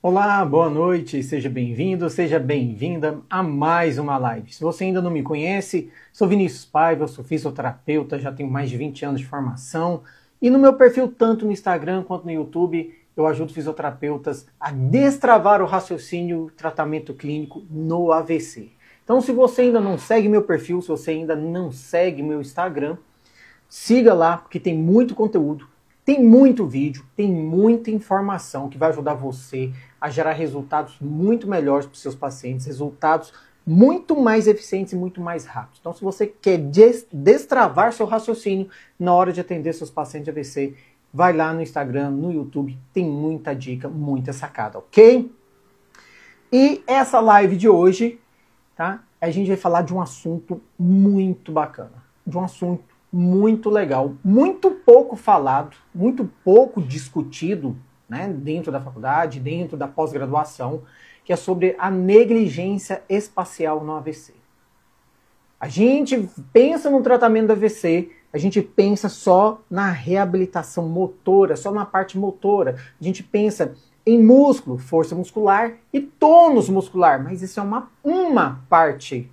Olá, boa noite, seja bem-vindo, seja bem-vinda a mais uma live. Se você ainda não me conhece, sou Vinícius Paiva, sou fisioterapeuta, já tenho mais de 20 anos de formação e no meu perfil, tanto no Instagram quanto no YouTube, eu ajudo fisioterapeutas a destravar o raciocínio e tratamento clínico no AVC. Então, se você ainda não segue meu perfil, se você ainda não segue meu Instagram, siga lá, porque tem muito conteúdo, tem muito vídeo, tem muita informação que vai ajudar você a gerar resultados muito melhores para os seus pacientes, resultados muito mais eficientes e muito mais rápidos. Então, se você quer destravar seu raciocínio na hora de atender seus pacientes de AVC, vai lá no Instagram, no YouTube, tem muita dica, muita sacada, ok? E essa live de hoje, tá? A gente vai falar de um assunto muito bacana, de um assunto muito legal, muito pouco falado, muito pouco discutido, né, dentro da faculdade, dentro da pós-graduação, que é sobre a negligência espacial no AVC. A gente pensa no tratamento do AVC, a gente pensa só na reabilitação motora, só na parte motora. A gente pensa em músculo, força muscular e tônus muscular, mas isso é uma parte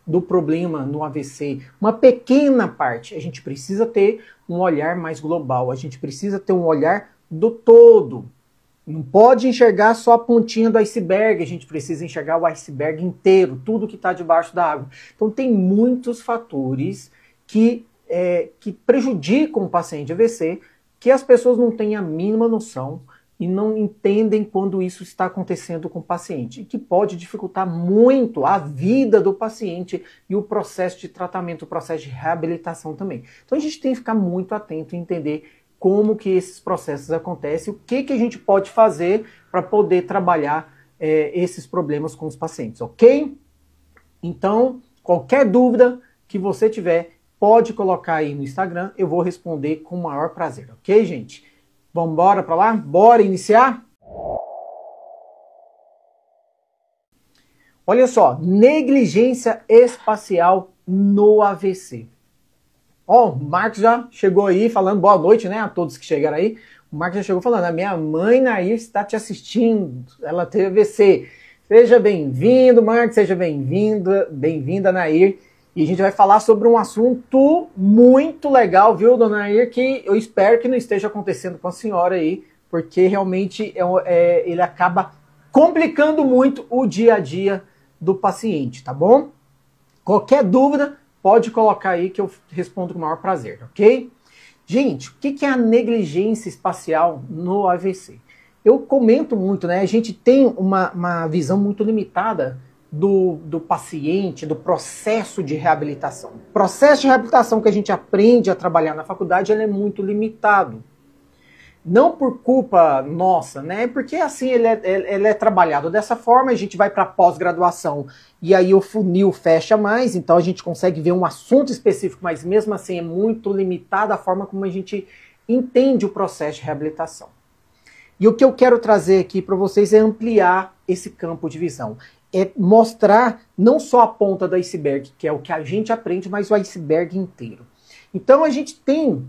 do problema no AVC, uma pequena parte. A gente precisa ter um olhar mais global, a gente precisa ter um olhar do todo. Não pode enxergar só a pontinha do iceberg, a gente precisa enxergar o iceberg inteiro, tudo que está debaixo da água. Então tem muitos fatores que prejudicam o paciente de AVC, que as pessoas não têm a mínima noção e não entendem quando isso está acontecendo com o paciente, que pode dificultar muito a vida do paciente e o processo de tratamento, o processo de reabilitação também. Então a gente tem que ficar muito atento e entender como que esses processos acontecem, o que a gente pode fazer para poder trabalhar esses problemas com os pacientes, ok? Então, qualquer dúvida que você tiver, pode colocar aí no Instagram, eu vou responder com o maior prazer, ok, gente? Vamos embora para lá? Bora iniciar? Olha só, negligência espacial no AVC. Ó, o Marcos já chegou aí falando boa noite, né, a todos que chegaram aí. O Marcos já chegou falando, a minha mãe Nair está te assistindo, ela teve AVC. Seja bem-vindo, Marcos, seja bem-vinda, Nair. E a gente vai falar sobre um assunto muito legal, viu, dona Nair, que eu espero que não esteja acontecendo com a senhora aí, porque realmente ele acaba complicando muito o dia a dia do paciente, tá bom? Qualquer dúvida, pode colocar aí que eu respondo com o maior prazer, ok? Gente, o que é a negligência espacial no AVC? Eu comento muito, né? A gente tem uma visão muito limitada do paciente, do processo de reabilitação. O processo de reabilitação que a gente aprende a trabalhar na faculdade, ele é muito limitado. Não por culpa nossa, né? Porque assim ele é trabalhado dessa forma, a gente vai para pós-graduação e aí o funil fecha mais, então a gente consegue ver um assunto específico, mas mesmo assim é muito limitada a forma como a gente entende o processo de reabilitação. E o que eu quero trazer aqui para vocês é ampliar esse campo de visão. É mostrar não só a ponta do iceberg, que é o que a gente aprende, mas o iceberg inteiro. Então a gente tem...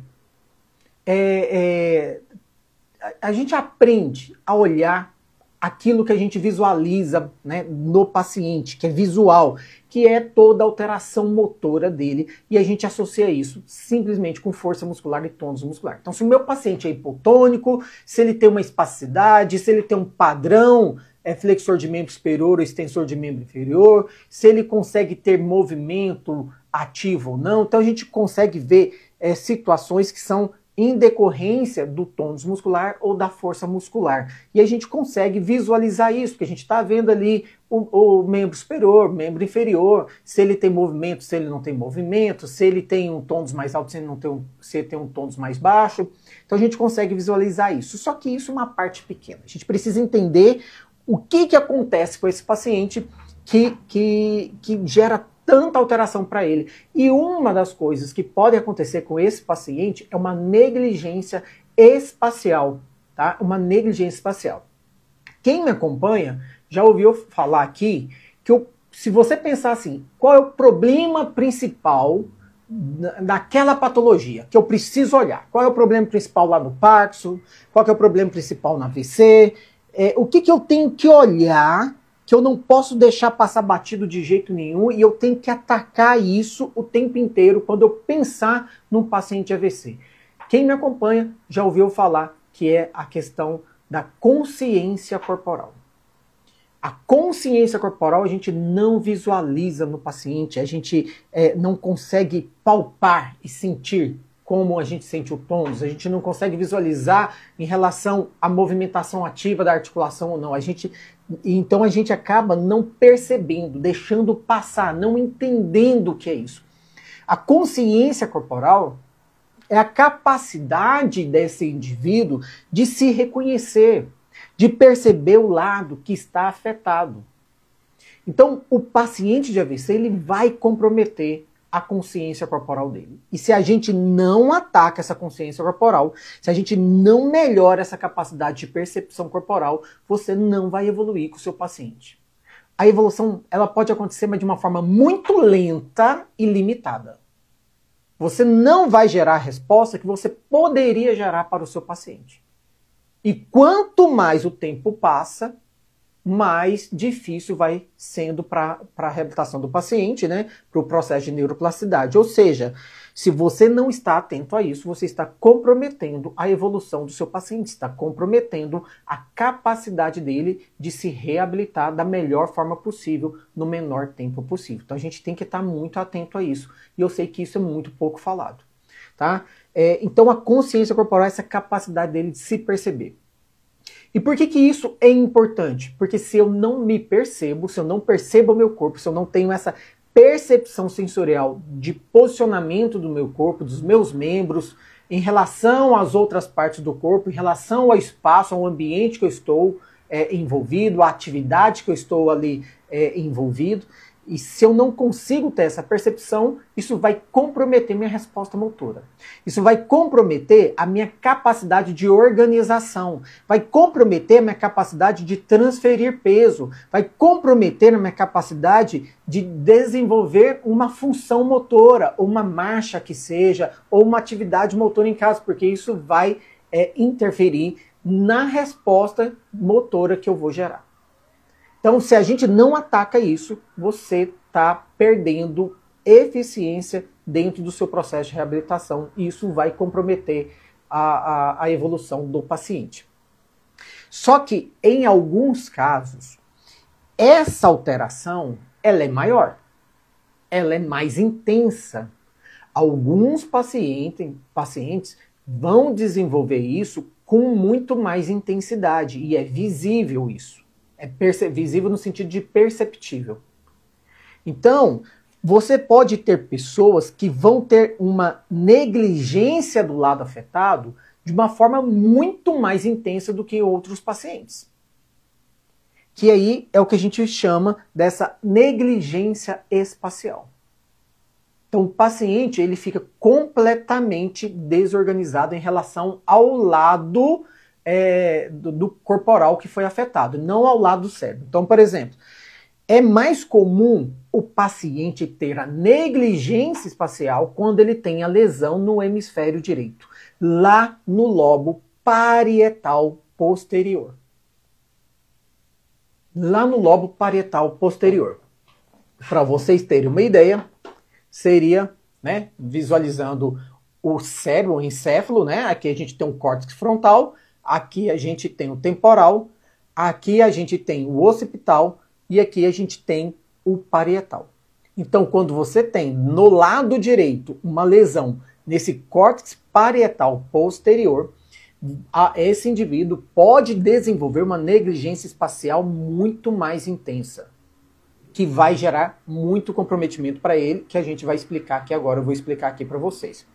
a gente aprende a olhar aquilo que a gente visualiza, né, no paciente, que é visual, que é toda a alteração motora dele, e a gente associa isso simplesmente com força muscular e tônus muscular. Então, se o meu paciente é hipotônico, se ele tem uma espasticidade, se ele tem um padrão flexor de membro superior ou extensor de membro inferior, se ele consegue ter movimento ativo ou não, então a gente consegue ver situações que são em decorrência do tônus muscular ou da força muscular. E a gente consegue visualizar isso, porque a gente está vendo ali o membro superior, membro inferior, se ele tem movimento, se ele não tem movimento, se ele tem um tônus mais alto, se ele tem um tônus mais baixo. Então a gente consegue visualizar isso. Só que isso é uma parte pequena. A gente precisa entender o que acontece com esse paciente que gera tanta alteração para ele. E uma das coisas que pode acontecer com esse paciente é uma negligência espacial, tá? Uma negligência espacial. Quem me acompanha já ouviu falar aqui que se você pensar assim, qual é o problema principal daquela patologia que eu preciso olhar? Qual é o problema principal lá no Parkinson? Qual é o problema principal na AVC? O que eu tenho que olhar, que eu não posso deixar passar batido de jeito nenhum, e eu tenho que atacar isso o tempo inteiro quando eu pensar num paciente AVC. Quem me acompanha já ouviu falar que é a questão da consciência corporal. A consciência corporal a gente não visualiza no paciente, a gente não consegue palpar e sentir como a gente sente o tônus, a gente não consegue visualizar em relação à movimentação ativa da articulação ou não. Então a gente acaba não percebendo, deixando passar, não entendendo o que é isso. A consciência corporal é a capacidade desse indivíduo de se reconhecer, de perceber o lado que está afetado. Então, o paciente de AVC ele vai comprometer a consciência corporal dele. E se a gente não ataca essa consciência corporal, se a gente não melhora essa capacidade de percepção corporal, você não vai evoluir com o seu paciente. A evolução ela pode acontecer, mas de uma forma muito lenta e limitada. Você não vai gerar a resposta que você poderia gerar para o seu paciente. E quanto mais o tempo passa, mais difícil vai sendo para a reabilitação do paciente, né? Para o processo de neuroplasticidade. Ou seja, se você não está atento a isso, você está comprometendo a evolução do seu paciente, está comprometendo a capacidade dele de se reabilitar da melhor forma possível, no menor tempo possível. Então a gente tem que estar muito atento a isso. E eu sei que isso é muito pouco falado. Tá? Então a consciência corporal é essa capacidade dele de se perceber. E por que isso é importante? Porque se eu não me percebo, se eu não percebo o meu corpo, se eu não tenho essa percepção sensorial de posicionamento do meu corpo, dos meus membros, em relação às outras partes do corpo, em relação ao espaço, ao ambiente que eu estou envolvido, à atividade que eu estou ali envolvido, e se eu não consigo ter essa percepção, isso vai comprometer minha resposta motora. Isso vai comprometer a minha capacidade de organização. Vai comprometer a minha capacidade de transferir peso. Vai comprometer a minha capacidade de desenvolver uma função motora, ou uma marcha que seja, ou uma atividade motora em casa, porque isso vai interferir na resposta motora que eu vou gerar. Então, se a gente não ataca isso, você está perdendo eficiência dentro do seu processo de reabilitação e isso vai comprometer a evolução do paciente. Só que, em alguns casos, essa alteração ela é maior, ela é mais intensa. Alguns pacientes vão desenvolver isso com muito mais intensidade e é visível isso. É visível no sentido de perceptível. Então, você pode ter pessoas que vão ter uma negligência do lado afetado de uma forma muito mais intensa do que outros pacientes. Que aí é o que a gente chama dessa negligência espacial. Então, o paciente ele fica completamente desorganizado em relação ao lado do corporal que foi afetado, não ao lado do cérebro. Então, por exemplo, é mais comum o paciente ter a negligência espacial quando ele tem a lesão no hemisfério direito, lá no lobo parietal posterior. Lá no lobo parietal posterior. Para vocês terem uma ideia, seria, né, visualizando o cérebro, o encéfalo, né? Aqui a gente tem um córtex frontal, aqui a gente tem o temporal, aqui a gente tem o occipital e aqui a gente tem o parietal. Então, quando você tem no lado direito uma lesão nesse córtex parietal posterior, esse indivíduo pode desenvolver uma negligência espacial muito mais intensa, que vai gerar muito comprometimento para ele, que a gente vai explicar aqui agora, eu vou explicar aqui para vocês.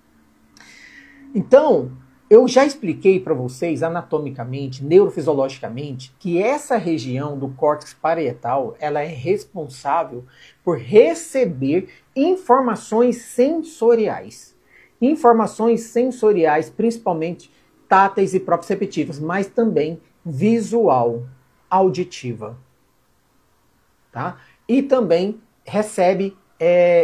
Então, eu já expliquei para vocês anatomicamente, neurofisiologicamente, que essa região do córtex parietal, ela é responsável por receber informações sensoriais. Informações sensoriais, principalmente táteis e proprioceptivas, mas também visual, auditiva. Tá? E também recebe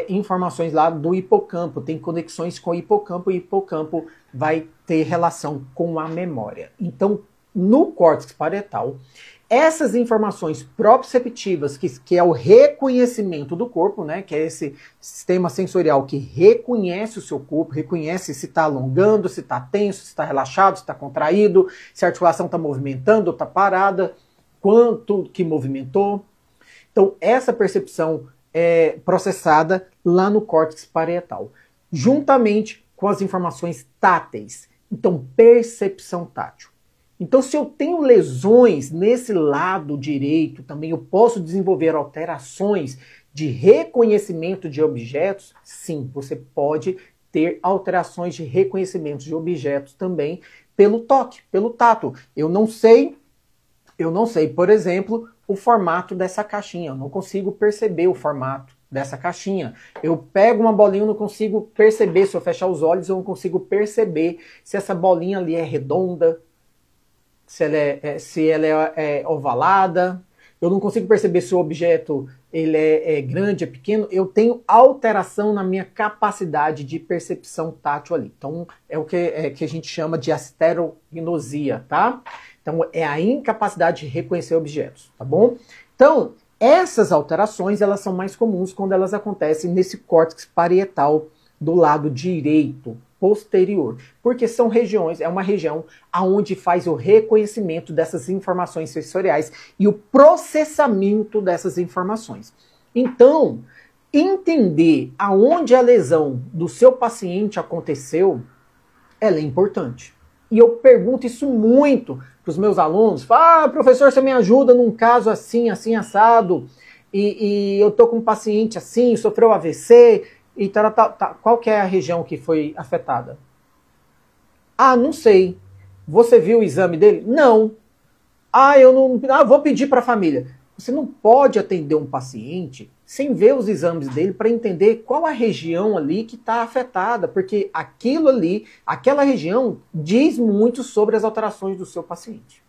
informações lá do hipocampo, tem conexões com o hipocampo, e o hipocampo vai ter relação com a memória. Então, no córtex parietal, essas informações proprioceptivas, que é o reconhecimento do corpo, né, que é esse sistema sensorial que reconhece o seu corpo, reconhece se está alongando, se está tenso, se está relaxado, se está contraído, se a articulação está movimentando ou está parada, quanto que movimentou. Então, essa percepção é processada lá no córtex parietal, juntamente com as informações táteis. Então, percepção tátil. Então, se eu tenho lesões nesse lado direito, também eu posso desenvolver alterações de reconhecimento de objetos? Sim, você pode ter alterações de reconhecimento de objetos também pelo toque, pelo tato. Eu não sei, por exemplo, o formato dessa caixinha. Eu não consigo perceber o formato dessa caixinha. Eu pego uma bolinha, eu não consigo perceber. Se eu fechar os olhos, eu não consigo perceber se essa bolinha ali é redonda, se ela é ovalada. Eu não consigo perceber se o objeto ele é grande, é pequeno. Eu tenho alteração na minha capacidade de percepção tátil ali. Então, é o que a gente chama de asterognosia, tá? Então, é a incapacidade de reconhecer objetos, tá bom? Então, essas alterações, elas são mais comuns quando elas acontecem nesse córtex parietal do lado direito, posterior, porque são regiões, é uma região onde faz o reconhecimento dessas informações sensoriais e o processamento dessas informações. Então, entender aonde a lesão do seu paciente aconteceu, ela é importante. E eu pergunto isso muito para os meus alunos. Professor, você me ajuda num caso assim, assim, assado, e eu tô com um paciente assim, sofreu AVC, e qual que é a região que foi afetada? Não sei. Você viu o exame dele? Não. Eu não. Vou pedir para a família. Você não pode atender um paciente sem ver os exames dele para entender qual a região ali que está afetada, porque aquilo ali, aquela região, diz muito sobre as alterações do seu paciente.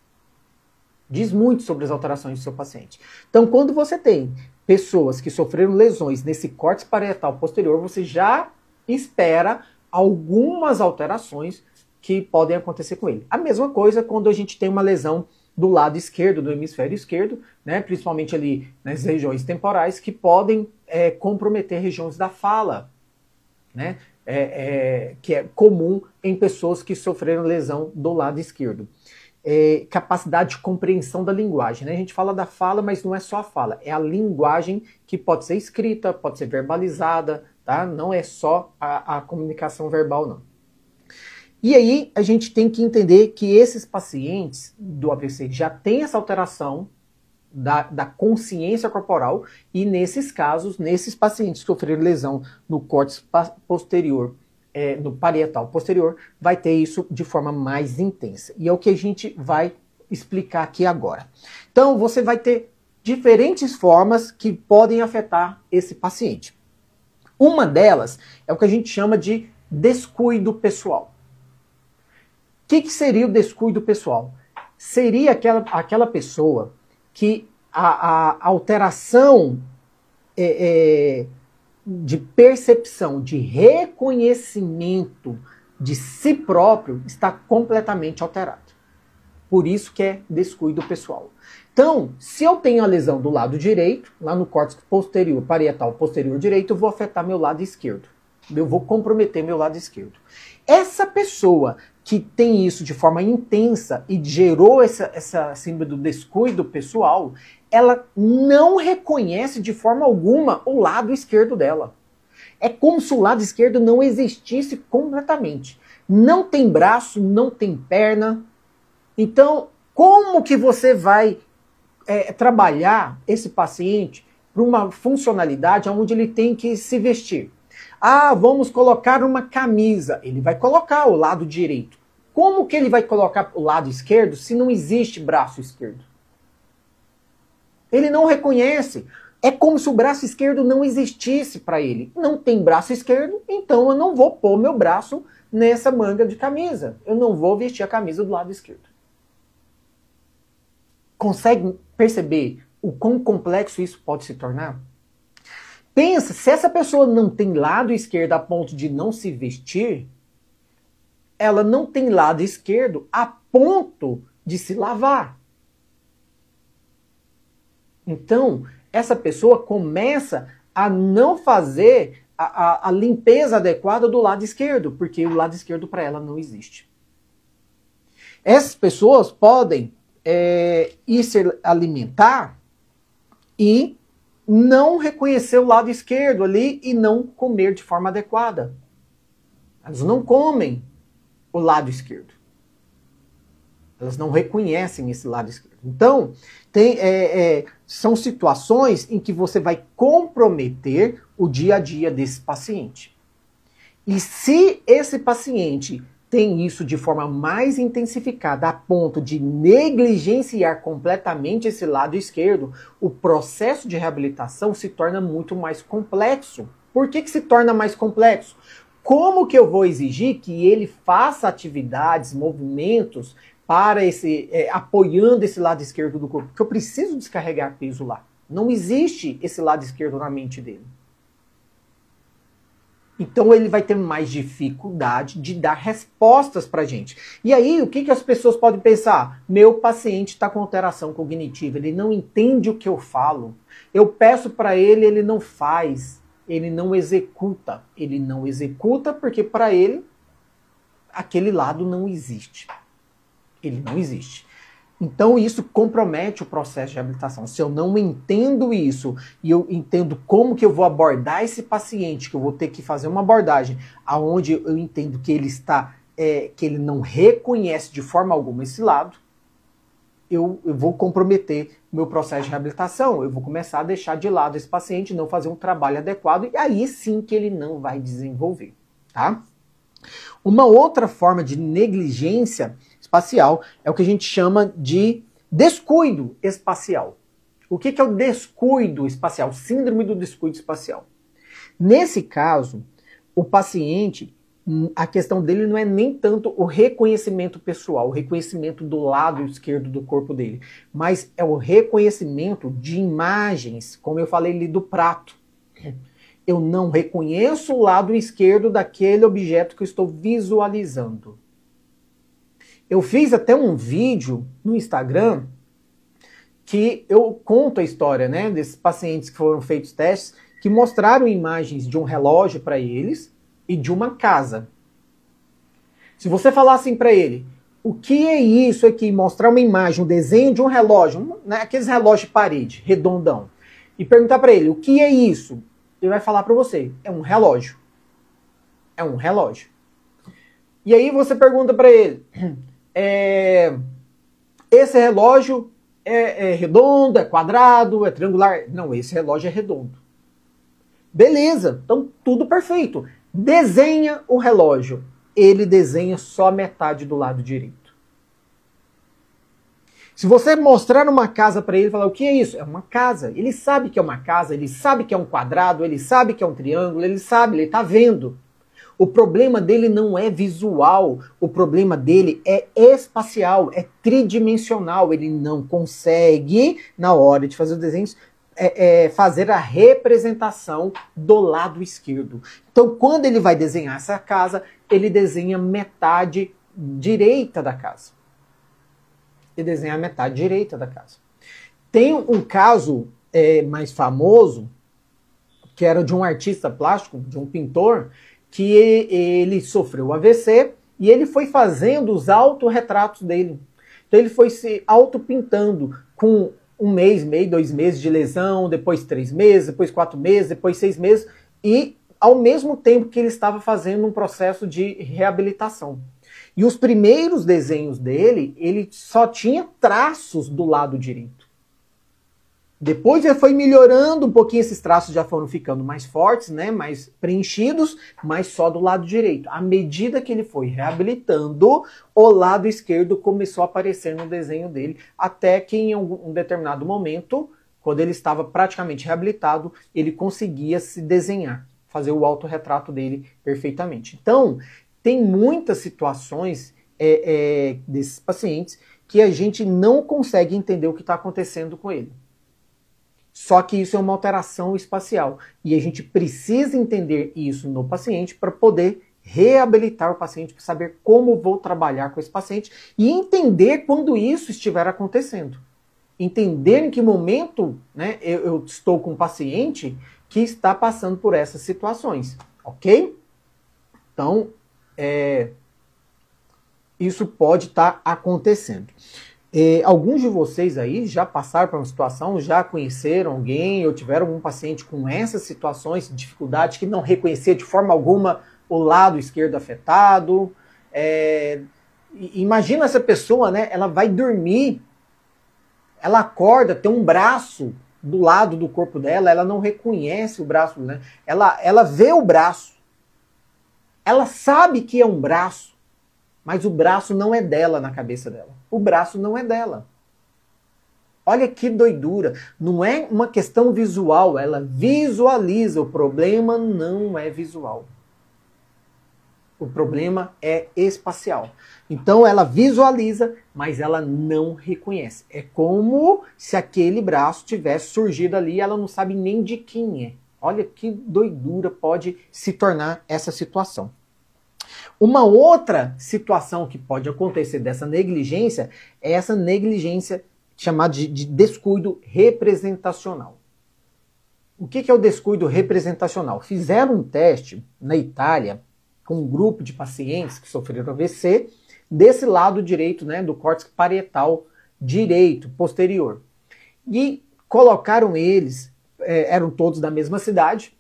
Diz muito sobre as alterações do seu paciente. Então, quando você tem pessoas que sofreram lesões nesse córtex parietal posterior, você já espera algumas alterações que podem acontecer com ele. A mesma coisa quando a gente tem uma lesão do lado esquerdo, do hemisfério esquerdo, né, principalmente ali nas regiões temporais, que podem comprometer regiões da fala, né, que é comum em pessoas que sofreram lesão do lado esquerdo. Capacidade de compreensão da linguagem, né? A gente fala da fala, mas não é só a fala, é a linguagem que pode ser escrita, pode ser verbalizada, tá? Não é só a comunicação verbal, não. E aí a gente tem que entender que esses pacientes do AVC já têm essa alteração da consciência corporal, e nesses casos, nesses pacientes que sofreram lesão no córtex posterior, no parietal posterior, vai ter isso de forma mais intensa. E é o que a gente vai explicar aqui agora. Então, você vai ter diferentes formas que podem afetar esse paciente. Uma delas é o que a gente chama de descuido pessoal. O que seria o descuido pessoal? Seria aquela pessoa que a alteração de percepção, de reconhecimento de si próprio está completamente alterado. Por isso que é descuido pessoal. Então, se eu tenho a lesão do lado direito, lá no córtex posterior, parietal posterior direito, eu vou afetar meu lado esquerdo. Eu vou comprometer meu lado esquerdo. Essa pessoa que tem isso de forma intensa e gerou essa síndrome do descuido pessoal, ela não reconhece de forma alguma o lado esquerdo dela. É como se o lado esquerdo não existisse completamente. Não tem braço, não tem perna. Então, como que você vai trabalhar esse paciente para uma funcionalidade onde ele tem que se vestir? Vamos colocar uma camisa. Ele vai colocar o lado direito. Como que ele vai colocar o lado esquerdo se não existe braço esquerdo? Ele não reconhece. É como se o braço esquerdo não existisse para ele. Não tem braço esquerdo, então eu não vou pôr meu braço nessa manga de camisa. Eu não vou vestir a camisa do lado esquerdo. Consegue perceber o quão complexo isso pode se tornar? Pensa, se essa pessoa não tem lado esquerdo a ponto de não se vestir, ela não tem lado esquerdo a ponto de se lavar. Então, essa pessoa começa a não fazer a limpeza adequada do lado esquerdo, porque o lado esquerdo para ela não existe. Essas pessoas podem ir se alimentar e não reconhecer o lado esquerdo ali e não comer de forma adequada. Elas não comem o lado esquerdo. Elas não reconhecem esse lado esquerdo. Então, são situações em que você vai comprometer o dia a dia desse paciente. E se esse paciente tem isso de forma mais intensificada, a ponto de negligenciar completamente esse lado esquerdo, o processo de reabilitação se torna muito mais complexo. Por que se torna mais complexo? Como que eu vou exigir que ele faça atividades, movimentos para apoiando esse lado esquerdo do corpo? Porque eu preciso descarregar peso lá. Não existe esse lado esquerdo na mente dele. Então ele vai ter mais dificuldade de dar respostas para a gente. E aí, o que as pessoas podem pensar? Meu paciente está com alteração cognitiva, ele não entende o que eu falo. Eu peço para ele, ele não faz, ele não executa. Ele não executa porque para ele aquele lado não existe. Ele não existe. Então isso compromete o processo de reabilitação. Se eu não entendo isso e eu entendo como que eu vou abordar esse paciente, que eu vou ter que fazer uma abordagem aonde eu entendo que ele está, que ele não reconhece de forma alguma esse lado, eu vou comprometer o meu processo de reabilitação. Eu vou começar a deixar de lado esse paciente, não fazer um trabalho adequado e aí sim que ele não vai desenvolver, tá? Uma outra forma de negligência espacial é o que a gente chama de descuido espacial. O que é o descuido espacial? Síndrome do descuido espacial. Nesse caso, o paciente, a questão dele não é nem tanto o reconhecimento pessoal, o reconhecimento do lado esquerdo do corpo dele, mas é o reconhecimento de imagens, como eu falei ali do prato. Eu não reconheço o lado esquerdo daquele objeto que eu estou visualizando. Eu fiz até um vídeo no Instagram que eu conto a história, né, desses pacientes que foram feitos testes, que mostraram imagens de um relógio para eles e de uma casa. Se você falar assim para ele, o que é isso aqui, mostrar uma imagem, um desenho de um relógio, né, aqueles relógios de parede, redondão, e perguntar para ele, o que é isso? Ele vai falar para você, é um relógio. É um relógio. E aí você pergunta para ele, esse relógio é redondo, é quadrado, é triangular? Não, esse relógio é redondo. Beleza, então tudo perfeito. Desenha o relógio. Ele desenha só metade do lado direito. Se você mostrar uma casa para ele e falar, o que é isso? É uma casa. Ele sabe que é uma casa, ele sabe que é um quadrado, ele sabe que é um triângulo, ele sabe, ele está vendo. O problema dele não é visual, o problema dele é espacial, é tridimensional. Ele não consegue, na hora de fazer os desenhos, fazer a representação do lado esquerdo. Então, quando ele vai desenhar essa casa, ele desenha metade direita da casa. Ele desenha a metade direita da casa. Tem um caso mais famoso, que era de um artista plástico, de um pintor, que ele sofreu AVC e ele foi fazendo os autorretratos dele. Então ele foi se autopintando com 1 mês, meio, 2 meses de lesão, depois 3 meses, depois 4 meses, depois 6 meses, e ao mesmo tempo que ele estava fazendo um processo de reabilitação. E os primeiros desenhos dele, ele só tinha traços do lado direito. Depois ele foi melhorando um pouquinho, esses traços já foram ficando mais fortes, né, mais preenchidos, mas só do lado direito. À medida que ele foi reabilitando, o lado esquerdo começou a aparecer no desenho dele, até que em um determinado momento, quando ele estava praticamente reabilitado, ele conseguia se desenhar, fazer o autorretrato dele perfeitamente. Então, tem muitas situações desses pacientes que a gente não consegue entender o que está acontecendo com ele. Só que isso é uma alteração espacial. E a gente precisa entender isso no paciente para poder reabilitar o paciente, para saber como vou trabalhar com esse paciente e entender quando isso estiver acontecendo. Entender em que momento, né, eu estou com um paciente que está passando por essas situações, ok? Então, isso pode estar acontecendo. Alguns de vocês aí já passaram por uma situação, já conheceram alguém ou tiveram algum paciente com essas situações, dificuldade, que não reconhecia de forma alguma o lado esquerdo afetado. Imagina essa pessoa, né? Ela vai dormir, ela acorda, tem um braço do lado do corpo dela, ela não reconhece o braço, né? Ela vê o braço, ela sabe que é um braço, mas o braço não é dela na cabeça dela. O braço não é dela. Olha que doidura. Não é uma questão visual, ela visualiza. O problema não é visual. O problema é espacial. Então ela visualiza, mas ela não reconhece. É como se aquele braço tivesse surgido ali e ela não sabe nem de quem é. Olha que doidura pode se tornar essa situação. Uma outra situação que pode acontecer dessa negligência é essa negligência chamada de descuido representacional. O que é o descuido representacional? Fizeram um teste na Itália com um grupo de pacientes que sofreram AVC desse lado direito, né, do córtex parietal direito, posterior. E colocaram eles, eram todos da mesma cidade,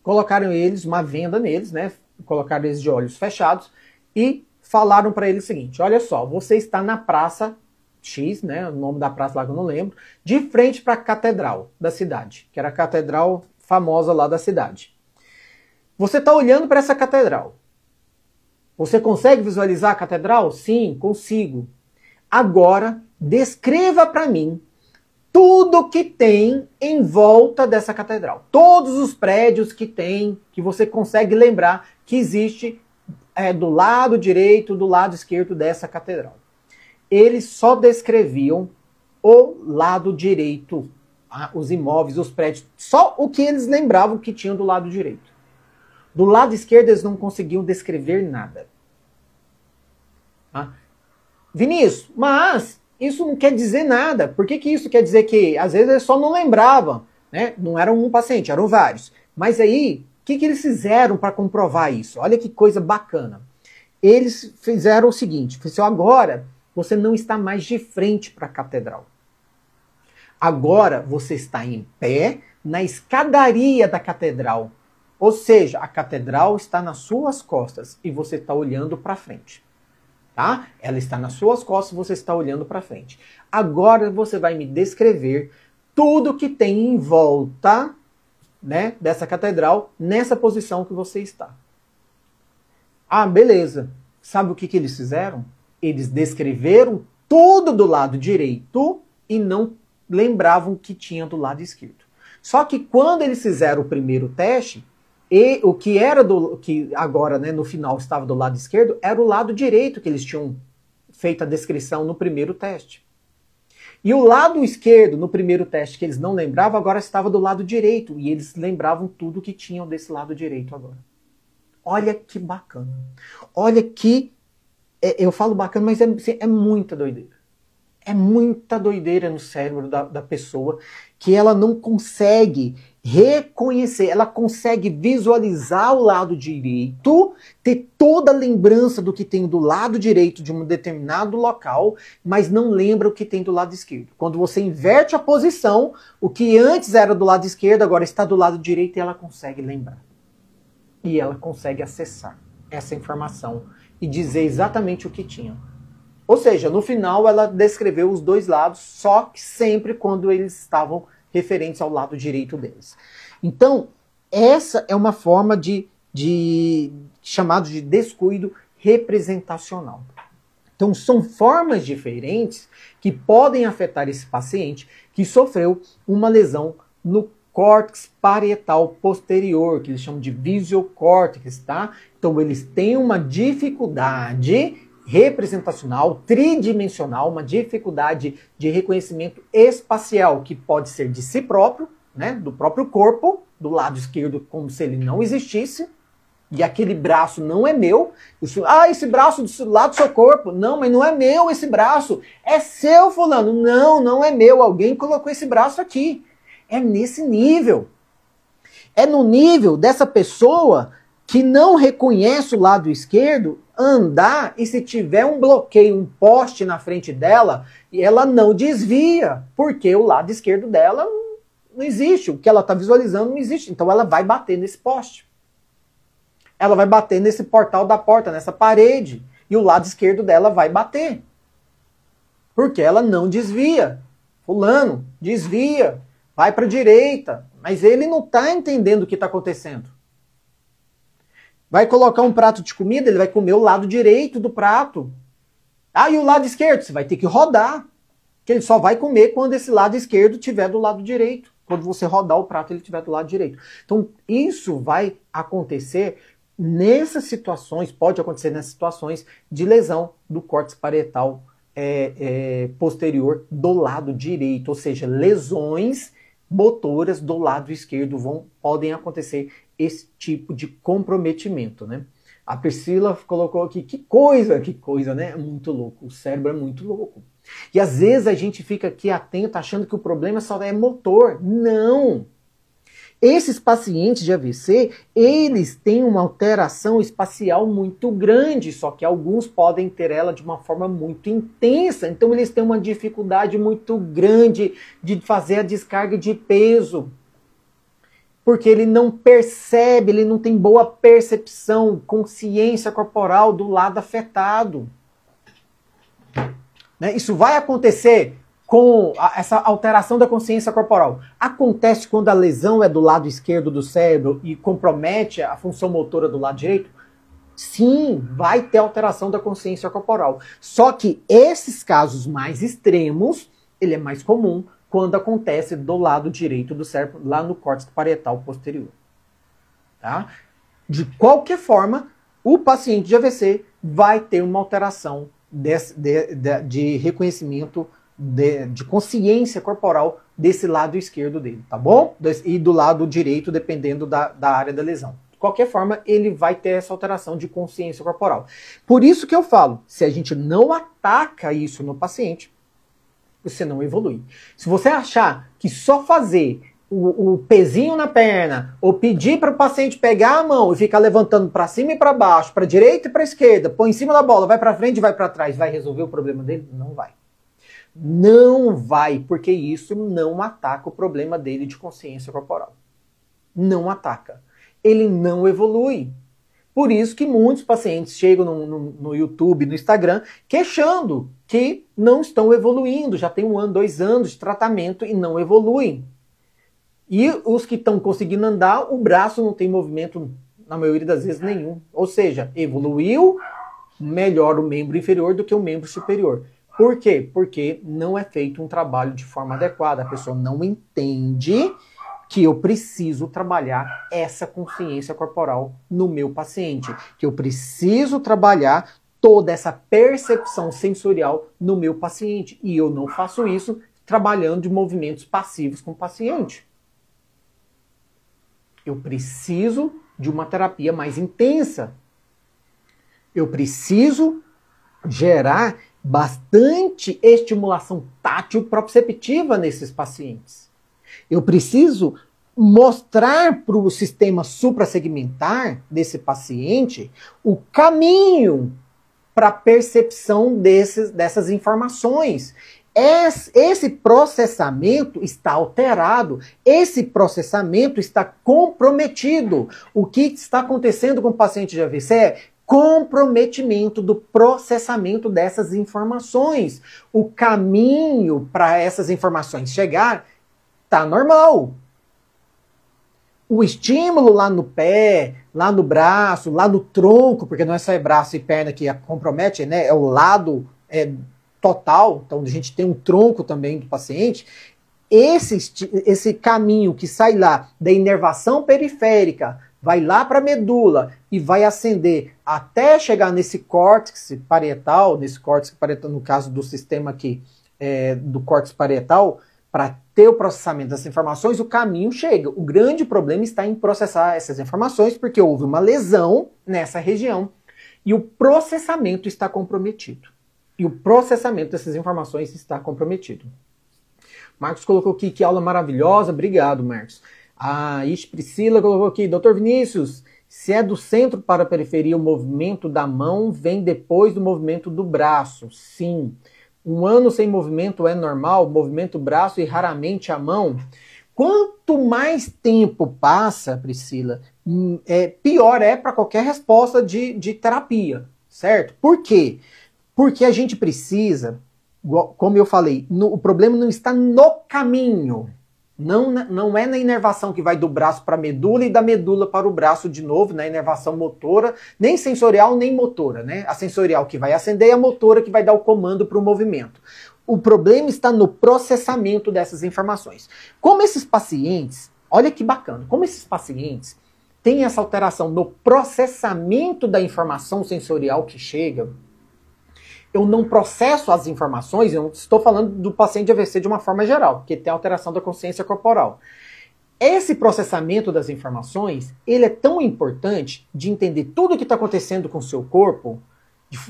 colocaram eles, uma venda neles, né, colocaram eles de olhos fechados e falaram para eles o seguinte: olha só, você está na praça X, né, o nome da praça lá que eu não lembro, de frente para a catedral da cidade, que era a catedral famosa lá da cidade. Você está olhando para essa catedral. Você consegue visualizar a catedral? Sim, consigo. Agora, descreva para mim tudo que tem em volta dessa catedral. Todos os prédios que tem, que você consegue lembrar que existe do lado direito, do lado esquerdo dessa catedral. Eles só descreviam o lado direito, os imóveis, os prédios, só o que eles lembravam que tinham do lado direito. Do lado esquerdo eles não conseguiam descrever nada. Vinícius, mas isso não quer dizer nada. Por que isso quer dizer? Que às vezes eles só não lembravam, né? Não era um paciente, eram vários. Mas aí, o que eles fizeram para comprovar isso? Olha que coisa bacana. Eles fizeram o seguinte: agora você não está mais de frente para a catedral. Agora você está em pé na escadaria da catedral. Ou seja, a catedral está nas suas costas e você está olhando para frente. Tá? Ela está nas suas costas e você está olhando para frente. Agora você vai me descrever tudo que tem em volta, né, dessa catedral, nessa posição que você está. Beleza. Sabe o que eles fizeram? Eles descreveram tudo do lado direito e não lembravam o que tinha do lado esquerdo. Só que quando eles fizeram o primeiro teste, e o que era que agora, né, no final estava do lado esquerdo, era o lado direito que eles tinham feito a descrição no primeiro teste. E o lado esquerdo, no primeiro teste que eles não lembravam, agora estava do lado direito. E eles lembravam tudo que tinham desse lado direito agora. Olha que bacana. Olha que... eu falo bacana, mas é muita doideira. É muita doideira no cérebro da pessoa que ela não consegue reconhecer, ela consegue visualizar o lado direito, ter toda a lembrança do que tem do lado direito de um determinado local, mas não lembra o que tem do lado esquerdo. Quando você inverte a posição, o que antes era do lado esquerdo agora está do lado direito e ela consegue lembrar. E ela consegue acessar essa informação e dizer exatamente o que tinha. Ou seja, no final ela descreveu os dois lados, só que sempre quando eles estavam referentes ao lado direito deles. Então, essa é uma forma chamado de descuido representacional. Então, são formas diferentes que podem afetar esse paciente que sofreu uma lesão no córtex parietal posterior, que eles chamam de visual cortex, tá? Então, eles têm uma dificuldade representacional, tridimensional, uma dificuldade de reconhecimento espacial, que pode ser de si próprio, né, do próprio corpo, do lado esquerdo, como se ele não existisse, e aquele braço não é meu, esse braço lá do seu corpo, não, mas não é meu esse braço, é seu, fulano, não, não é meu, alguém colocou esse braço aqui. É nesse nível. É no nível dessa pessoa que não reconhece o lado esquerdo andar e se tiver um bloqueio, um poste na frente dela, e ela não desvia, porque o lado esquerdo dela não existe, o que ela está visualizando não existe, então ela vai bater nesse poste. Ela vai bater nesse portal da porta, nessa parede, e o lado esquerdo dela vai bater. Porque ela não desvia. Fulano, desvia, vai para a direita, mas ele não está entendendo o que está acontecendo. Vai colocar um prato de comida, ele vai comer o lado direito do prato. E o lado esquerdo? Você vai ter que rodar. Que ele só vai comer quando esse lado esquerdo estiver do lado direito. Quando você rodar o prato, ele estiver do lado direito. Então, isso vai acontecer nessas situações, pode acontecer nessas situações de lesão do córtex parietal posterior do lado direito. Ou seja, lesões motoras do lado esquerdo podem acontecer esse tipo de comprometimento, né? A Priscila colocou aqui, que coisa, né? É muito louco, o cérebro é muito louco. E às vezes a gente fica aqui atento achando que o problema só é motor. Não! Esses pacientes de AVC, eles têm uma alteração espacial muito grande, só que alguns podem ter ela de uma forma muito intensa. Então eles têm uma dificuldade muito grande de fazer a descarga de peso. Porque ele não percebe, ele não tem boa percepção, consciência corporal do lado afetado. Né? Isso vai acontecer com essa alteração da consciência corporal. Acontece quando a lesão é do lado esquerdo do cérebro e compromete a função motora do lado direito? Sim, vai ter alteração da consciência corporal. Só que esses casos mais extremos, ele é mais comum quando acontece do lado direito do cérebro, lá no córtex parietal posterior. Tá? De qualquer forma, o paciente de AVC vai ter uma alteração de reconhecimento de consciência corporal desse lado esquerdo dele, tá bom? E do lado direito, dependendo da área da lesão. De qualquer forma, ele vai ter essa alteração de consciência corporal. Por isso que eu falo, se a gente não ataca isso no paciente, você não evolui. Se você achar que só fazer o pezinho na perna, ou pedir para o paciente pegar a mão e ficar levantando para cima e para baixo, para direita e para esquerda, põe em cima da bola, vai para frente e vai para trás, vai resolver o problema dele? Não vai. Não vai, porque isso não ataca o problema dele de consciência corporal. Não ataca. Ele não evolui. Por isso que muitos pacientes chegam no YouTube, no Instagram, queixando que não estão evoluindo. Já tem 1 ano, 2 anos de tratamento e não evoluem. E os que estão conseguindo andar, o braço não tem movimento, na maioria das vezes, nenhum. Ou seja, evoluiu melhor o membro inferior do que o membro superior. Por quê? Porque não é feito um trabalho de forma adequada. A pessoa não entende que eu preciso trabalhar essa consciência corporal no meu paciente. Que eu preciso trabalhar toda essa percepção sensorial no meu paciente. E eu não faço isso trabalhando de movimentos passivos com o paciente. Eu preciso de uma terapia mais intensa. Eu preciso gerar bastante estimulação tátil proprioceptiva nesses pacientes. Eu preciso mostrar para o sistema suprassegmentar desse paciente o caminho para a percepção dessas informações. Esse processamento está alterado, esse processamento está comprometido. O que está acontecendo com o paciente de AVC é comprometimento do processamento dessas informações. O caminho para essas informações chegar está normal. O estímulo lá no pé, lá no braço, lá no tronco, porque não é só braço e perna que compromete, né? É o lado total. Então a gente tem um tronco também do paciente. Esse caminho que sai lá da inervação periférica, vai lá para a medula e vai ascender até chegar nesse córtex parietal, no caso do sistema aqui do córtex parietal, para ter o processamento das informações, o caminho chega. O grande problema está em processar essas informações, porque houve uma lesão nessa região e o processamento está comprometido. E o processamento dessas informações está comprometido. Marcos colocou aqui, que aula maravilhosa. Obrigado, Marcos. A Priscila colocou aqui, Dr. Vinícius, se é do centro para a periferia, o movimento da mão vem depois do movimento do braço. Sim. Um ano sem movimento é normal, movimento braço e raramente a mão. Quanto mais tempo passa, Priscila, pior é para qualquer resposta de terapia, certo? Por quê? Porque a gente precisa, como eu falei, o problema não está no caminho. Não é na inervação que vai do braço para a medula e da medula para o braço de novo, na inervação motora, nem sensorial nem motora, né? A sensorial que vai acender e a motora que vai dar o comando para o movimento. O problema está no processamento dessas informações. Como esses pacientes, olha que bacana, como esses pacientes têm essa alteração no processamento da informação sensorial que chega, eu não processo as informações, eu estou falando do paciente de AVC de uma forma geral, porque tem alteração da consciência corporal. Esse processamento das informações, ele é tão importante de entender tudo o que está acontecendo com o seu corpo,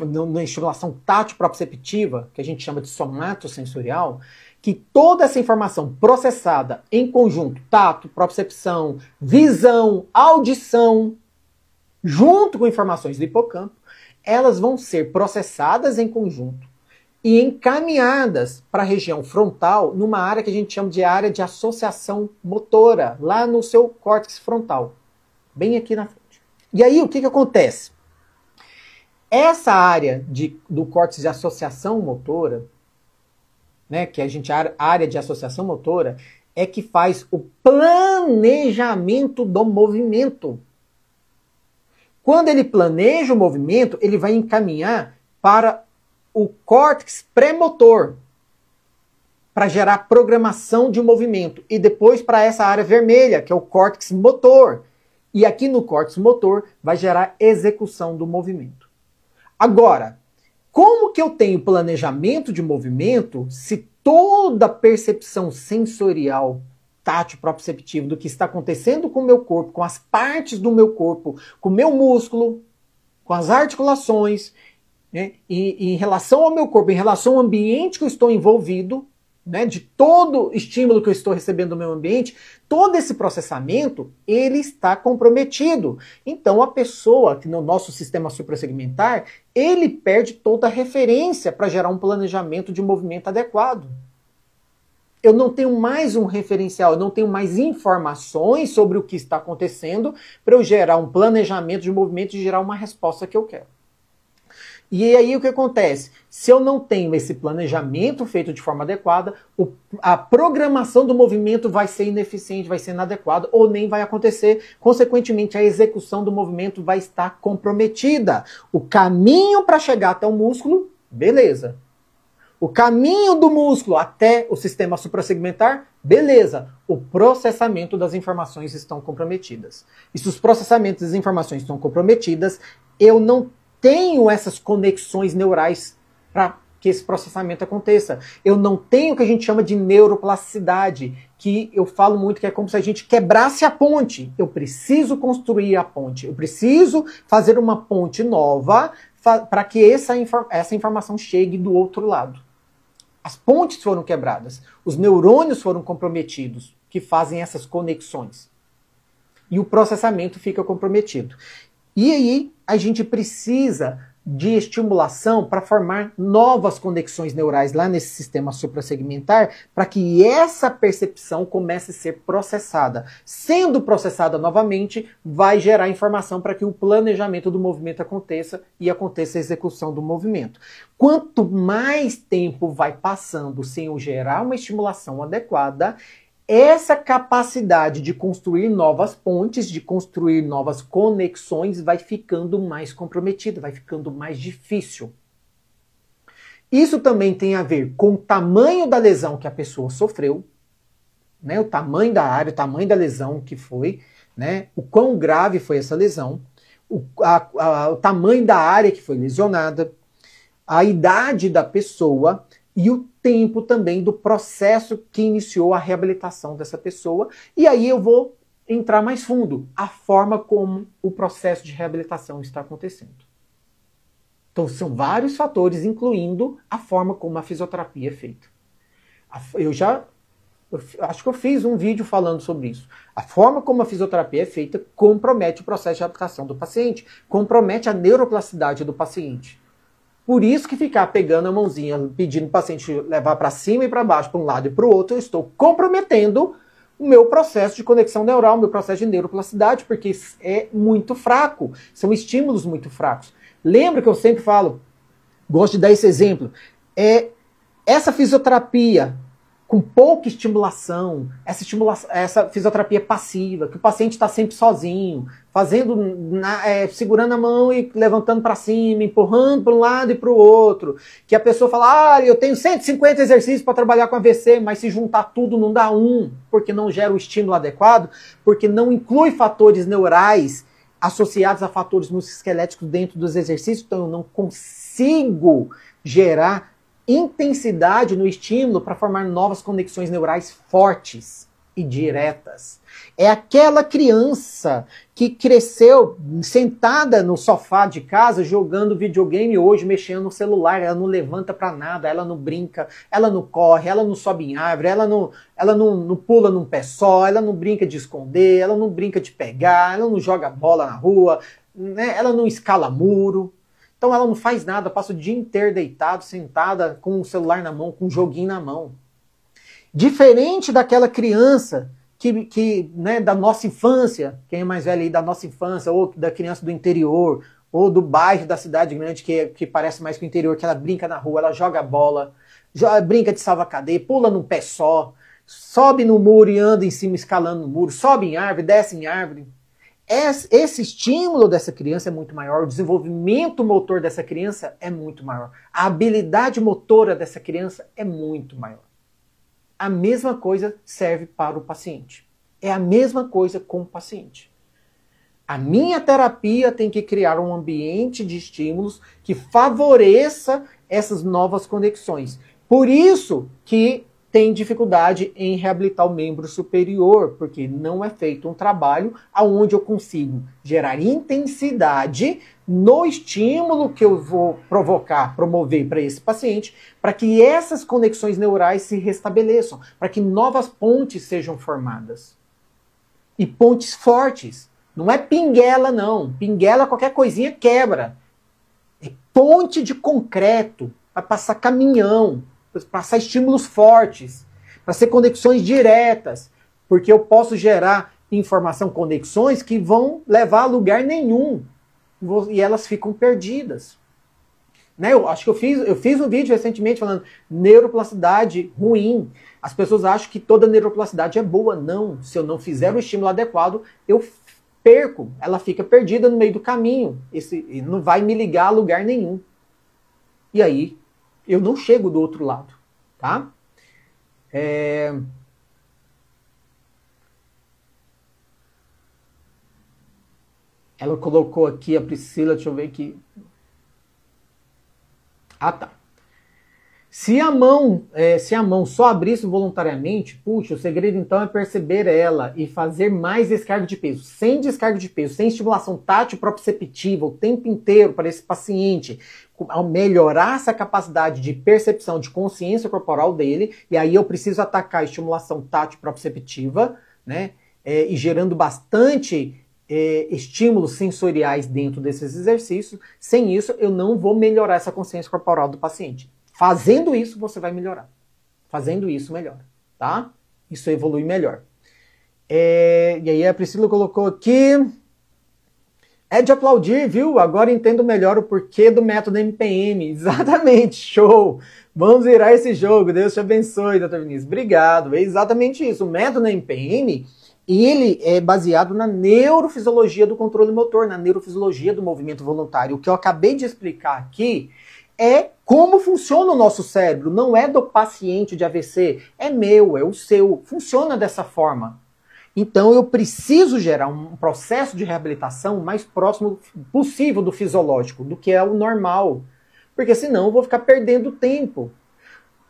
na estimulação tátil proprioceptiva, que a gente chama de somatosensorial, que toda essa informação processada em conjunto, tato, propriocepção, visão, audição, junto com informações do hipocampo, elas vão ser processadas em conjunto e encaminhadas para a região frontal, numa área que a gente chama de área de associação motora, lá no seu córtex frontal, bem aqui na frente. E aí o que acontece? Essa área do córtex de associação motora, né, que a gente área de associação motora, é que faz o planejamento do movimento. Quando ele planeja o movimento, ele vai encaminhar para o córtex pré-motor, para gerar programação de movimento, e depois para essa área vermelha, que é o córtex motor. E aqui no córtex motor vai gerar execução do movimento. Agora, como que eu tenho planejamento de movimento se toda a percepção sensorial, tátil, proprioceptivo do que está acontecendo com o meu corpo, com as partes do meu corpo, com o meu músculo, com as articulações, né, e em relação ao meu corpo, em relação ao ambiente que eu estou envolvido, né, de todo estímulo que eu estou recebendo do meu ambiente, todo esse processamento, ele está comprometido. Então a pessoa, que no nosso sistema suprassegmentar, ele perde toda a referência para gerar um planejamento de movimento adequado. Eu não tenho mais um referencial, eu não tenho mais informações sobre o que está acontecendo para eu gerar um planejamento de movimento e gerar uma resposta que eu quero. E aí o que acontece? Se eu não tenho esse planejamento feito de forma adequada, a programação do movimento vai ser ineficiente, vai ser inadequada ou nem vai acontecer. Consequentemente, a execução do movimento vai estar comprometida. O caminho para chegar até o músculo, beleza. O caminho do músculo até o sistema suprassegmentar, beleza. O processamento das informações estão comprometidas. E se os processamentos das informações estão comprometidas, eu não tenho essas conexões neurais para que esse processamento aconteça. Eu não tenho o que a gente chama de neuroplasticidade, que eu falo muito que é como se a gente quebrasse a ponte. Eu preciso construir a ponte. Eu preciso fazer uma ponte nova para que essa informação chegue do outro lado. As pontes foram quebradas, os neurônios foram comprometidos, que fazem essas conexões. E o processamento fica comprometido. E aí a gente precisa de estimulação para formar novas conexões neurais lá nesse sistema suprassegmentar, para que essa percepção comece a ser processada. Sendo processada novamente, vai gerar informação para que o planejamento do movimento aconteça e aconteça a execução do movimento. Quanto mais tempo vai passando sem eu gerar uma estimulação adequada, essa capacidade de construir novas pontes, de construir novas conexões, vai ficando mais comprometida, vai ficando mais difícil. Isso também tem a ver com o tamanho da lesão que a pessoa sofreu, né? O tamanho da área, o tamanho da lesão que foi, né? O quão grave foi essa lesão, o tamanho da área que foi lesionada, a idade da pessoa, e o tempo também do processo que iniciou a reabilitação dessa pessoa. E aí eu vou entrar mais fundo, a forma como o processo de reabilitação está acontecendo. Então são vários fatores, incluindo a forma como a fisioterapia é feita. Eu acho que eu fiz um vídeo falando sobre isso. A forma como a fisioterapia é feita compromete o processo de reabilitação do paciente, compromete a neuroplasticidade do paciente. Por isso que ficar pegando a mãozinha, pedindo o paciente levar para cima e para baixo, para um lado e para o outro, eu estou comprometendo o meu processo de conexão neural, o meu processo de neuroplasticidade, porque é muito fraco, são estímulos muito fracos. Lembra que eu sempre falo, gosto de dar esse exemplo, essa fisioterapia com pouca estimulação, essa fisioterapia passiva, que o paciente está sempre sozinho, fazendo, segurando a mão e levantando para cima, empurrando para um lado e para o outro, que a pessoa fala, eu tenho 150 exercícios para trabalhar com AVC, mas se juntar tudo não dá um, porque não gera o estímulo adequado, porque não inclui fatores neurais associados a fatores musculoesqueléticos dentro dos exercícios, então eu não consigo gerar intensidade no estímulo para formar novas conexões neurais fortes e diretas. É aquela criança que cresceu sentada no sofá de casa jogando videogame hoje, mexendo no celular, ela não levanta para nada, ela não brinca, ela não corre, ela não sobe em árvore, ela não pula num pé só, ela não brinca de esconder, ela não brinca de pegar, ela não joga bola na rua, né? Ela não escala muro. Então ela não faz nada, passa o dia inteiro deitado, sentada, com o celular na mão, com um joguinho na mão. Diferente daquela criança né, da nossa infância, quem é mais velho aí da nossa infância, ou da criança do interior, ou do bairro da cidade grande, que parece mais com o interior, que ela brinca na rua, ela joga bola, brinca de salva-cadeia, pula num pé só, sobe no muro e anda em cima escalando no muro, sobe em árvore, desce em árvore. Esse estímulo dessa criança é muito maior, o desenvolvimento motor dessa criança é muito maior, a habilidade motora dessa criança é muito maior. A mesma coisa serve para o paciente. É a mesma coisa com o paciente. A minha terapia tem que criar um ambiente de estímulos que favoreça essas novas conexões. Por isso que tem dificuldade em reabilitar o membro superior, porque não é feito um trabalho onde eu consigo gerar intensidade no estímulo que eu vou promover para esse paciente, para que essas conexões neurais se restabeleçam, para que novas pontes sejam formadas. E pontes fortes. Não é pinguela, não. Pinguela, qualquer coisinha quebra. É ponte de concreto, para passar caminhão, para passar estímulos fortes, para ser conexões diretas, porque eu posso gerar informação, conexões que vão levar a lugar nenhum, e elas ficam perdidas. Né? Eu acho que eu fiz um vídeo recentemente falando neuroplasticidade ruim. As pessoas acham que toda neuroplasticidade é boa. Não, se eu não fizer o estímulo adequado, eu perco, ela fica perdida no meio do caminho, não vai me ligar a lugar nenhum. E aí, eu não chego do outro lado, tá? Ela colocou aqui, a Priscila, deixa eu ver aqui. Ah, tá. Se a mão só abrisse voluntariamente, puxa, o segredo então é perceber ela e fazer mais descarga de peso. Sem descarga de peso, sem estimulação tátil proprioceptiva o tempo inteiro para esse paciente, ao melhorar essa capacidade de percepção, de consciência corporal dele, e aí eu preciso atacar a estimulação tátil proprioceptiva, né, e gerando bastante estímulos sensoriais dentro desses exercícios. Sem isso, eu não vou melhorar essa consciência corporal do paciente. Fazendo isso, você vai melhorar. Fazendo isso, melhora, tá? Isso evolui melhor. E aí a Priscila colocou aqui... É de aplaudir, viu? Agora entendo melhor o porquê do método MPM. Exatamente, show! Vamos virar esse jogo. Deus te abençoe, Dr. Vinícius. Obrigado. É exatamente isso. O método MPM, ele é baseado na neurofisiologia do controle motor, na neurofisiologia do movimento voluntário. O que eu acabei de explicar aqui é como funciona o nosso cérebro. Não é do paciente de AVC, é meu, é o seu. Funciona dessa forma. Então eu preciso gerar um processo de reabilitação o mais próximo possível do fisiológico, do que é o normal. Porque senão eu vou ficar perdendo tempo.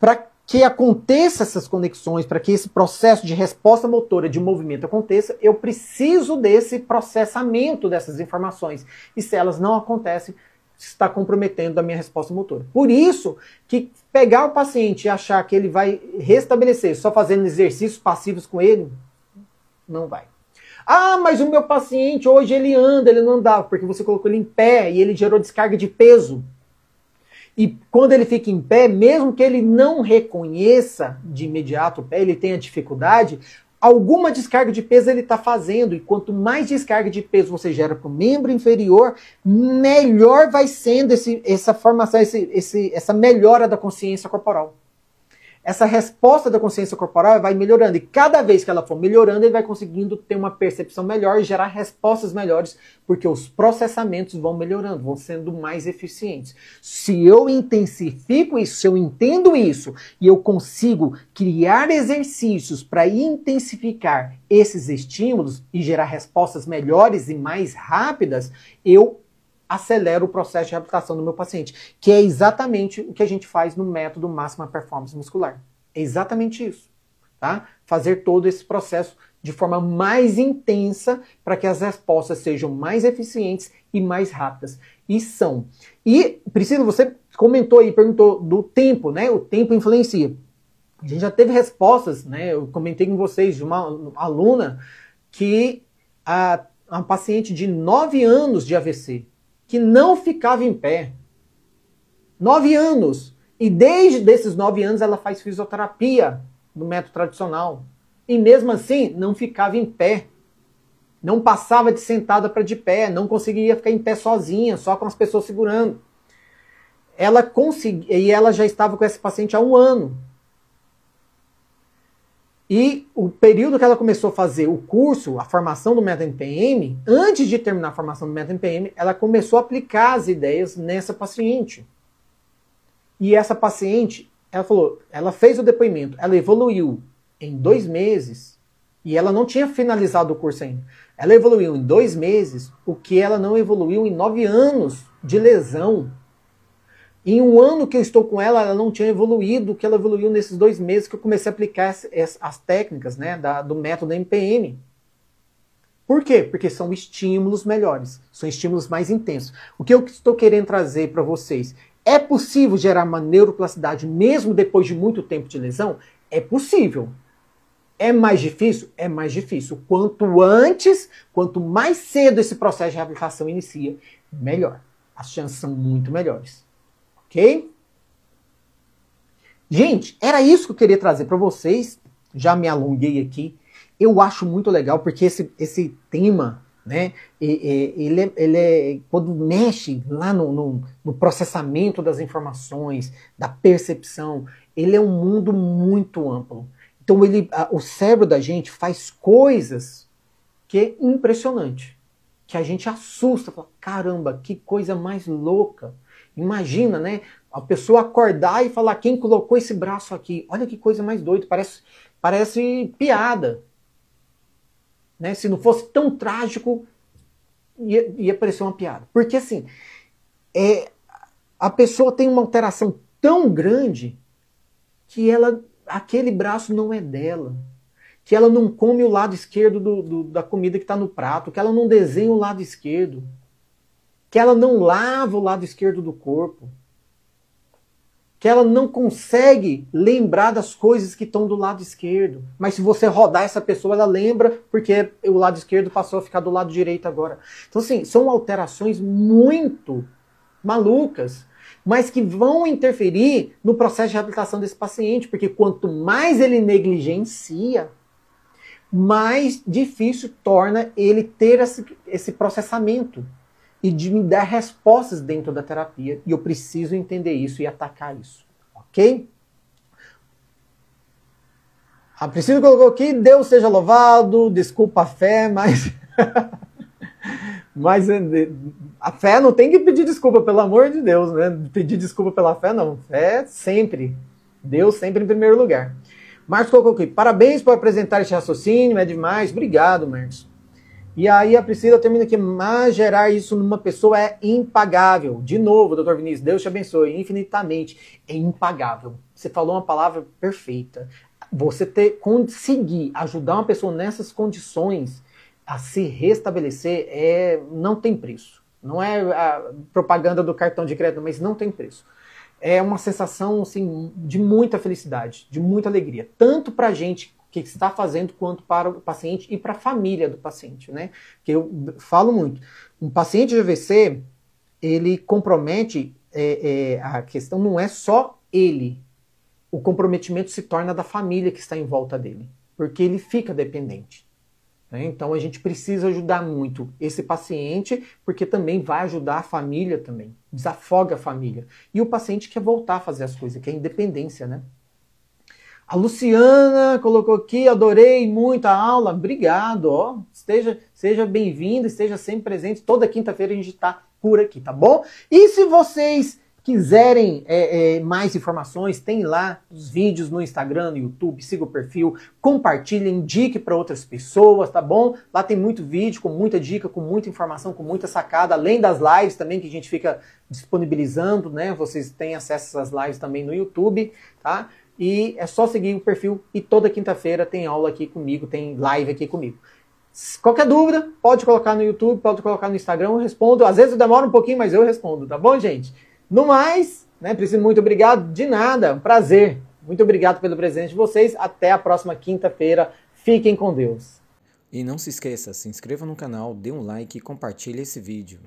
para que aconteça essas conexões, para que esse processo de resposta motora de movimento aconteça, eu preciso desse processamento dessas informações. E se elas não acontecem, está comprometendo a minha resposta motora. Por isso que pegar o paciente e achar que ele vai restabelecer só fazendo exercícios passivos com ele, não vai. Ah, mas o meu paciente hoje ele anda, ele não andava, porque você colocou ele em pé e ele gerou descarga de peso. E quando ele fica em pé, mesmo que ele não reconheça de imediato o pé, ele tenha dificuldade, alguma descarga de peso ele está fazendo. E quanto mais descarga de peso você gera para o membro inferior, melhor vai sendo essa formação, essa melhora da consciência corporal. Essa resposta da consciência corporal vai melhorando. E cada vez que ela for melhorando, ele vai conseguindo ter uma percepção melhor e gerar respostas melhores, porque os processamentos vão melhorando, vão sendo mais eficientes. Se eu intensifico isso, se eu entendo isso, e eu consigo criar exercícios para intensificar esses estímulos e gerar respostas melhores e mais rápidas, eu acelera o processo de reabilitação do meu paciente, que é exatamente o que a gente faz no método Máxima Performance Muscular. É exatamente isso, tá? Fazer todo esse processo de forma mais intensa para que as respostas sejam mais eficientes e mais rápidas. E são. E, Priscila, você comentou aí, perguntou do tempo, né? O tempo influencia. A gente já teve respostas, né? Eu comentei com vocês de uma aluna que uma paciente de 9 anos de AVC, que não ficava em pé. 9 anos. E desde esses 9 anos ela faz fisioterapia no método tradicional. E mesmo assim não ficava em pé. Não passava de sentada para de pé. Não conseguia ficar em pé sozinha, só com as pessoas segurando. Ela conseguia, e ela já estava com esse paciente há 1 ano. E o período que ela começou a fazer o curso, a formação do método NPM, antes de terminar a formação do método NPM, ela começou a aplicar as ideias nessa paciente. E essa paciente, ela falou, ela fez o depoimento, ela evoluiu em 2 meses, e ela não tinha finalizado o curso ainda. Ela evoluiu em 2 meses, o que ela não evoluiu em 9 anos de lesão. Em 1 ano que eu estou com ela, ela não tinha evoluído o que ela evoluiu nesses 2 meses que eu comecei a aplicar as técnicas, né, do método MPM. Por quê? Porque são estímulos melhores, são estímulos mais intensos. O que eu estou querendo trazer para vocês, é possível gerar uma neuroplasticidade mesmo depois de muito tempo de lesão? É possível. É mais difícil? É mais difícil. Quanto antes, quanto mais cedo esse processo de reabilitação inicia, melhor. As chances são muito melhores. Ok? Gente, era isso que eu queria trazer para vocês. Já me alonguei aqui. Eu acho muito legal porque esse tema, né, ele é quando mexe lá no processamento das informações, da percepção, ele é um mundo muito amplo. Então o cérebro da gente faz coisas que é impressionante, que a gente assusta, fala, caramba, que coisa mais louca. Imagina, né? A pessoa acordar e falar, quem colocou esse braço aqui? Olha que coisa mais doida, parece piada. Né? Se não fosse tão trágico, ia parecer uma piada. Porque assim, a pessoa tem uma alteração tão grande que aquele braço não é dela. Que ela não come o lado esquerdo da comida que está no prato, que ela não desenha o lado esquerdo, que ela não lava o lado esquerdo do corpo, que ela não consegue lembrar das coisas que estão do lado esquerdo. Mas se você rodar essa pessoa, ela lembra, porque o lado esquerdo passou a ficar do lado direito agora. Então, assim, são alterações muito malucas, mas que vão interferir no processo de reabilitação desse paciente, porque quanto mais ele negligencia, mais difícil torna ele ter esse processamento e de me dar respostas dentro da terapia. E eu preciso entender isso e atacar isso. Ok? A Priscila colocou aqui, Deus seja louvado, desculpa a fé, mas... mas a fé não tem que pedir desculpa, pelo amor de Deus, né? Pedir desculpa pela fé, não. Fé sempre. Deus sempre em primeiro lugar. Marcos colocou aqui, parabéns por apresentar esse raciocínio, é demais. Obrigado, Marcos. E aí a Priscila termina aqui, mas gerar isso numa pessoa é impagável. De novo, doutor Vinícius, Deus te abençoe infinitamente. É impagável. Você falou uma palavra perfeita. Você conseguir ajudar uma pessoa nessas condições a se restabelecer não tem preço. Não é a propaganda do cartão de crédito, mas não tem preço. É uma sensação assim, de muita felicidade, de muita alegria. Tanto para a gente que está fazendo, quanto para o paciente e para a família do paciente, né? Que eu falo muito. Um paciente de AVC, ele compromete, a questão não é só ele. O comprometimento se torna da família que está em volta dele, porque ele fica dependente. Né? Então a gente precisa ajudar muito esse paciente, porque também vai ajudar a família também, desafoga a família. E o paciente quer voltar a fazer as coisas, quer independência, né? A Luciana colocou aqui, adorei muito a aula, obrigado, ó. Seja bem-vindo, esteja sempre presente, toda quinta-feira a gente está por aqui, tá bom? E se vocês quiserem mais informações, tem lá os vídeos no Instagram, no YouTube, siga o perfil, compartilhem, indique para outras pessoas, tá bom? Lá tem muito vídeo, com muita dica, com muita informação, com muita sacada, além das lives também que a gente fica disponibilizando, né? Vocês têm acesso às lives também no YouTube, tá? E é só seguir o perfil e toda quinta-feira tem aula aqui comigo, tem live aqui comigo. Qualquer dúvida, pode colocar no YouTube, pode colocar no Instagram, eu respondo. Às vezes demora um pouquinho, mas eu respondo, tá bom, gente? No mais, né, Priscila, muito obrigado. De nada, um prazer. Muito obrigado pelo presente de vocês. Até a próxima quinta-feira. Fiquem com Deus. E não se esqueça, se inscreva no canal, dê um like e compartilhe esse vídeo.